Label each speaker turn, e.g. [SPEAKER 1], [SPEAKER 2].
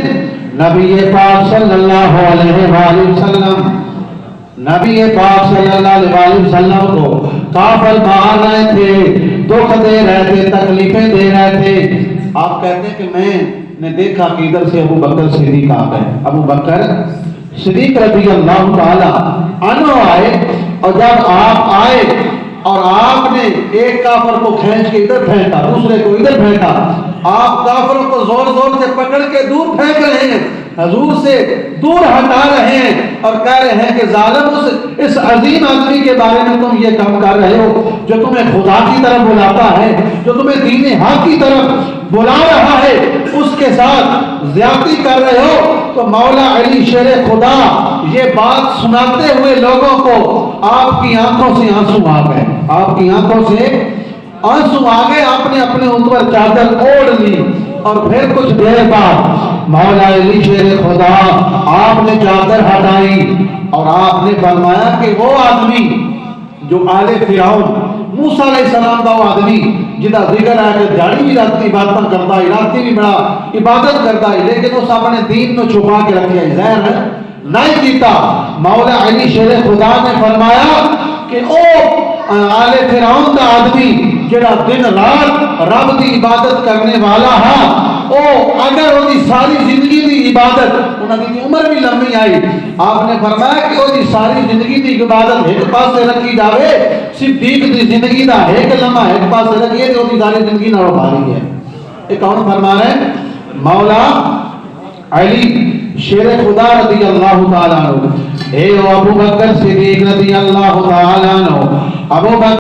[SPEAKER 1] دن نبی پاک صلی اللہ علیہ وآلہ وسلم کو کافر مار رہے تھے، دکھ دے رہے تھے، تکلیفیں دے رہے تھے۔ آپ کہتے ہیں کہ میں نے دیکھا کہ ادھر سے ابو بکر صدیق آ گئے، ابو بکر صدیق رضی اللہ تعالی عنہ آئے، اور جب آپ آئے اور آپ نے ایک کافر کو کھینچ کے ادھر پھینکا، دوسرے کو ادھر پھینکا، آپ کافروں کو زور زور سے پکڑ کے دور پھینک رہے ہیں، حضور سے دور ہٹا رہے ہیں، اور کہہ رہے ہیں کہ ظالم اس عظیم آدمی کے بارے میں تم یہ کام کر رہے ہو جو تمہیں خدا کی طرف بلاتا ہے، جو تمہیں دین حق کی طرف بلا رہا ہے، اس کے ساتھ زیادتی کر رہے ہو۔ تو مولا علی شیر خدا یہ بات سناتے ہوئے لوگوں کو آپ کی آنکھوں سے آنسو آ گئے، آپ کی آنکھوں سے آنسو آ گئے، آپ نے اپنے اوپر چادر اوڑھ لی، اور پھر کچھ دیر بعد مولا علی شیر خدا آپ نے چادر ہٹائی اور آپ نے فرمایا کہ وہ آدمی جو آل فرعون موسیٰ علیہ السلام کا وہ آدمی جدا ذکر ہے کہ جاڑی بھی راتی عبادت کرتا ہے، راتی بھی بڑا عبادت کرتا ہے، لیکن اس اپنے دین کو چھپا کے رکھے ظاہر ہے نہیں کیتا۔ مولا علی شیر خدا نے فرمایا کہ او آل فرعون کا آدمی جڑا دن رات رب دی عبادت کرنے والا ہے، او اگر وہ ساری زندگی دی عبادت، انہوں نے عمر بھی لمبی آئی، آپ نے فرمایا کہ وہ ساری زندگی دی عبادت ایک پاس سے رکھی جاوے، صدیق دی زندگی دا ایک لمحہ ایک پاس سے رکھیے جو ساری زندگی نہ بھاری ہے۔ ایک کون فرما رہے ہیں؟ مولا علی شیر خدا رضی اللہ تعالیٰ عنہ، اے ابو بکر صدیق رضی اللہ تعالیٰ عنہ، ابو بکر